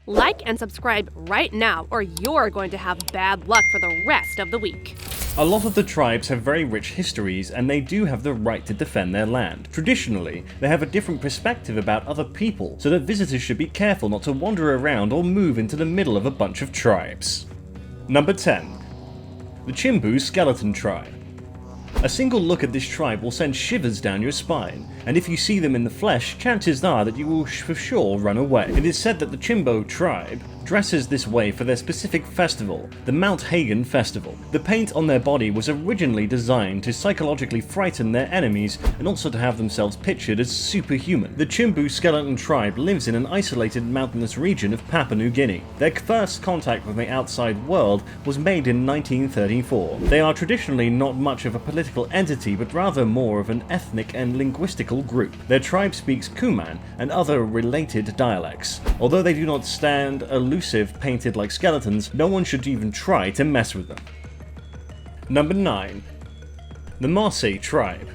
Like and subscribe right now, or you're going to have bad luck for the rest of the week. A lot of the tribes have very rich histories, and they do have the right to defend their land. Traditionally, they have a different perspective about other people, so that visitors should be careful not to wander around or move into the middle of a bunch of tribes. Number 10. The Chimbu Skeleton Tribe. A single look at this tribe will send shivers down your spine, and if you see them in the flesh, chances are that you will for sure run away. It is said that the Chimbu Tribe dresses this way for their specific festival, the Mount Hagen Festival. The paint on their body was originally designed to psychologically frighten their enemies and also to have themselves pictured as superhuman. The Chimbu Skeleton Tribe lives in an isolated mountainous region of Papua New Guinea. Their first contact with the outside world was made in 1934. They are traditionally not much of a political entity, but rather more of an ethnic and linguistical group. Their tribe speaks Kuman and other related dialects. Although they do not stand illusive, painted like skeletons, no one should even try to mess with them. Number 9. The Maasai Tribe.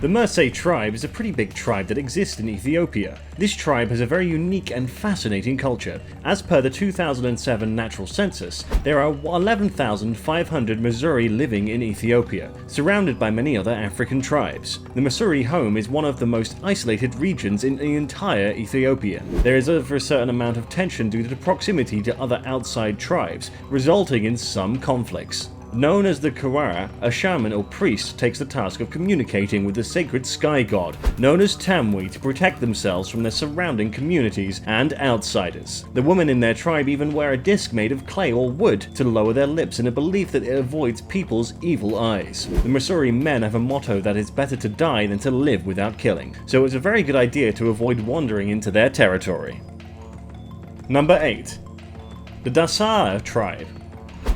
The Maasai Tribe is a pretty big tribe that exists in Ethiopia. This tribe has a very unique and fascinating culture. As per the 2007 natural census, there are 11,500 Maasai living in Ethiopia, surrounded by many other African tribes. The Maasai home is one of the most isolated regions in the entire Ethiopia. There is over a certain amount of tension due to the proximity to other outside tribes, resulting in some conflicts. Known as the Kawara, a shaman or priest takes the task of communicating with the sacred sky god, known as Tamwi, to protect themselves from their surrounding communities and outsiders. The women in their tribe even wear a disc made of clay or wood to lower their lips in a belief that it avoids people's evil eyes. The Maasai men have a motto that it's better to die than to live without killing, so it's a very good idea to avoid wandering into their territory. Number 8. The Daslala Tribe.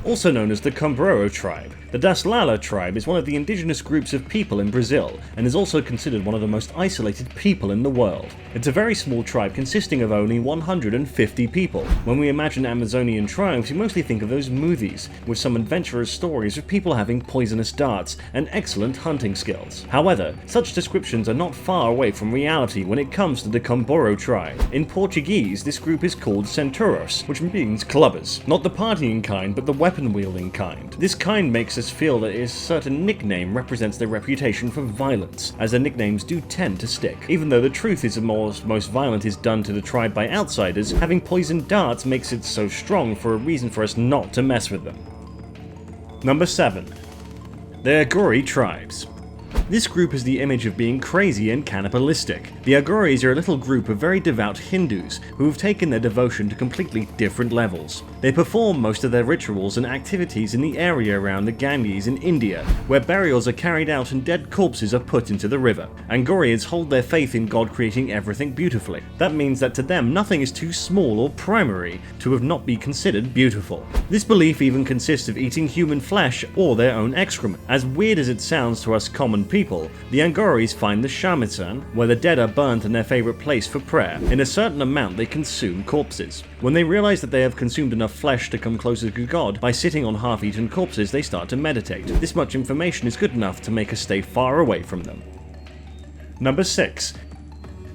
Also known as the Kumboro Tribe. The Daslala tribe is one of the indigenous groups of people in Brazil, and is also considered one of the most isolated people in the world. It's a very small tribe consisting of only 150 people. When we imagine Amazonian tribes, we mostly think of those movies, with some adventurous stories of people having poisonous darts and excellent hunting skills. However, such descriptions are not far away from reality when it comes to the Kumboro tribe. In Portuguese, this group is called centauros, which means clubbers. Not the partying kind, but the weapon-wielding kind. This kind makes us feel that a certain nickname represents their reputation for violence, as their nicknames do tend to stick. Even though the truth is the most violent is done to the tribe by outsiders, having poisoned darts makes it so strong for a reason for us not to mess with them. Number 7. The Agori Tribes. This group is the image of being crazy and cannibalistic. The Agoris are a little group of very devout Hindus who have taken their devotion to completely different levels. They perform most of their rituals and activities in the area around the Ganges in India, where burials are carried out and dead corpses are put into the river. Angorians hold their faith in God creating everything beautifully. That means that to them nothing is too small or primary to have not be considered beautiful. This belief even consists of eating human flesh or their own excrement. As weird as it sounds to us common people, the Angoris find the shamatan, where the dead are burnt in their favorite place for prayer. In a certain amount they consume corpses. When they realize that they have consumed enough flesh to come closer to God by sitting on half-eaten corpses, they start to meditate. This much information is good enough to make us stay far away from them. Number 6.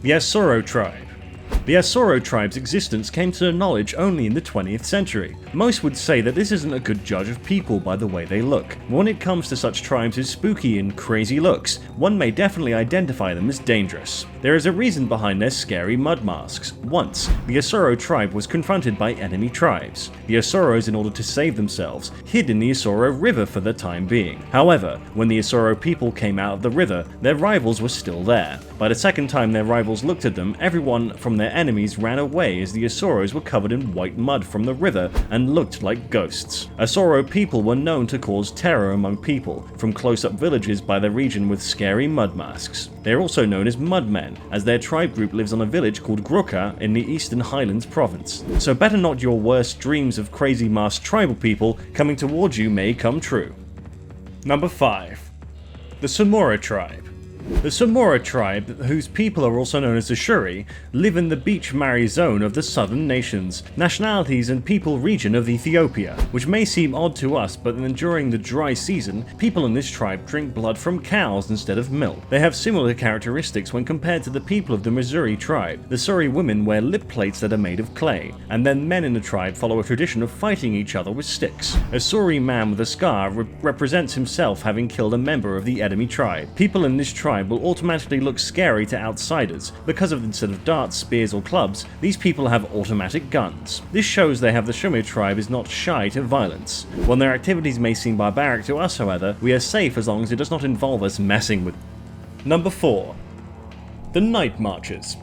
The Asoro Tribe. The Asoro tribe's existence came to knowledge only in the 20th century. Most would say that this isn't a good judge of people by the way they look. When it comes to such tribes with spooky and crazy looks, one may definitely identify them as dangerous. There is a reason behind their scary mud masks. Once, the Asoro tribe was confronted by enemy tribes. The Asoros, in order to save themselves, hid in the Asoro River for the time being. However, when the Asoro people came out of the river, their rivals were still there. By the second time their rivals looked at them, everyone from their enemies ran away as the Asoros were covered in white mud from the river and looked like ghosts. Asoro people were known to cause terror among people from close-up villages by the region with scary mud masks. They are also known as mudmen, as their tribe group lives on a village called Gruka in the Eastern Highlands province. So better not your worst dreams of crazy masked tribal people coming towards you may come true. Number 5. The Samora Tribe. The Samora tribe, whose people are also known as the Shuri, live in the beach mari zone of the southern nations, nationalities and people region of Ethiopia, which may seem odd to us, but then during the dry season, people in this tribe drink blood from cows instead of milk. They have similar characteristics when compared to the people of the Missouri tribe. The Suri women wear lip plates that are made of clay, and then men in the tribe follow a tradition of fighting each other with sticks. A Suri man with a scar represents himself having killed a member of the enemy tribe. People in this tribe will automatically look scary to outsiders because of instead of darts, spears or clubs, these people have automatic guns. This shows they have the Chimbu tribe is not shy to violence. When their activities may seem barbaric to us, however, we are safe as long as it does not involve us messing with. Number 4. The Night Marches.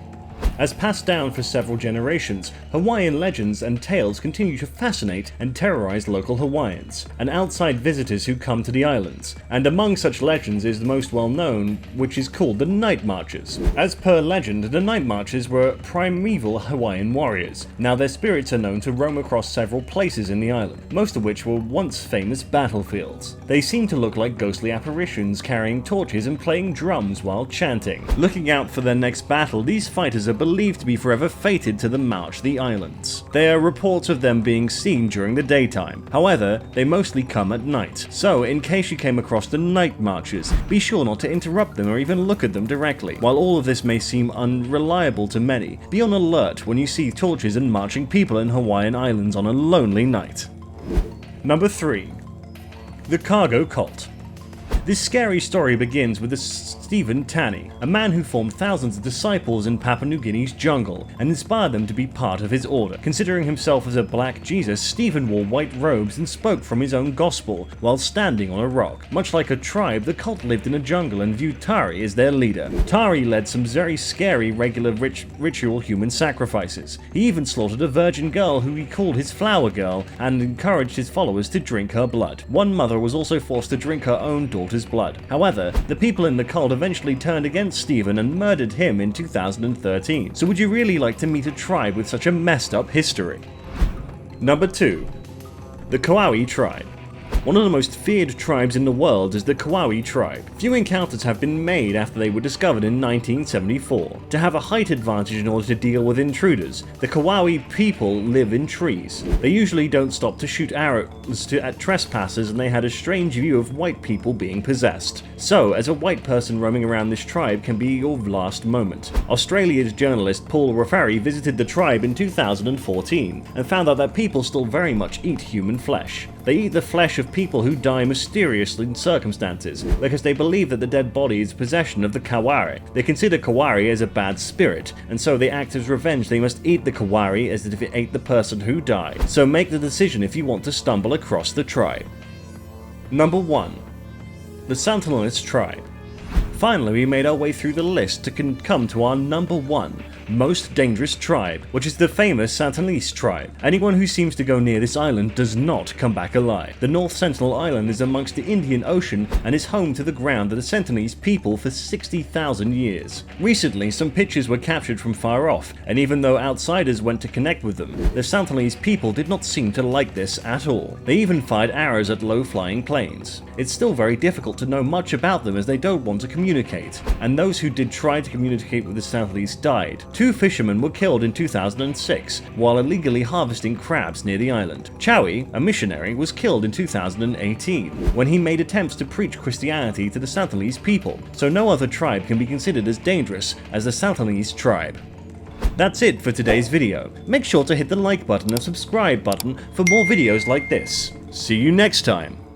As passed down for several generations, Hawaiian legends and tales continue to fascinate and terrorize local Hawaiians and outside visitors who come to the islands, and among such legends is the most well known, which is called the Night Marches. As per legend, the Night Marches were primeval Hawaiian warriors. Now their spirits are known to roam across several places in the island, most of which were once famous battlefields. They seem to look like ghostly apparitions carrying torches and playing drums while chanting. Looking out for their next battle, these fighters are believed to be forever fated to the march the islands. There are reports of them being seen during the daytime. However, they mostly come at night. So, in case you came across the night marches, be sure not to interrupt them or even look at them directly. While all of this may seem unreliable to many, be on alert when you see torches and marching people in Hawaiian islands on a lonely night. Number 3. The Cargo Cult. This scary story begins with Stephen Tani, a man who formed thousands of disciples in Papua New Guinea's jungle and inspired them to be part of his order. Considering himself as a black Jesus, Stephen wore white robes and spoke from his own gospel while standing on a rock. Much like a tribe, the cult lived in a jungle and viewed Tari as their leader. Tari led some very scary regular ritual human sacrifices. He even slaughtered a virgin girl who he called his flower girl and encouraged his followers to drink her blood. One mother was also forced to drink her own daughter's blood. However, the people in the cult eventually turned against Stephen and murdered him in 2013. So would you really like to meet a tribe with such a messed up history? Number 2. The Kauai Tribe. One of the most feared tribes in the world is the Kauai tribe. Few encounters have been made after they were discovered in 1974. To have a height advantage in order to deal with intruders, the Kauai people live in trees. They usually don't stop to shoot arrows at trespassers, and they had a strange view of white people being possessed. So, as a white person roaming around this tribe can be your last moment. Australia's journalist Paul Rafari visited the tribe in 2014 and found out that people still very much eat human flesh. They eat the flesh of people who die mysteriously in circumstances, because they believe that the dead body is possession of the Kawari. They consider Kawari as a bad spirit, and so they act as revenge. They must eat the Kawari as if it ate the person who died. So make the decision if you want to stumble across the tribe. Number 1. The mountainous tribe. Finally, we made our way through the list to come to our number 1 most dangerous tribe, which is the famous Santanese tribe. Anyone who seems to go near this island does not come back alive. The North Sentinel Island is amongst the Indian Ocean and is home to the ground of the Santanese people for 60,000 years. Recently, some pictures were captured from far off, and even though outsiders went to connect with them, the Santanese people did not seem to like this at all. They even fired arrows at low-flying planes. It's still very difficult to know much about them as they don't want to communicate, and those who did try to communicate with the Santanese died. 2 fishermen were killed in 2006 while illegally harvesting crabs near the island. Chowie, a missionary, was killed in 2018 when he made attempts to preach Christianity to the Santanese people, so no other tribe can be considered as dangerous as the Santanese tribe. That's it for today's video. Make sure to hit the like button and subscribe button for more videos like this. See you next time!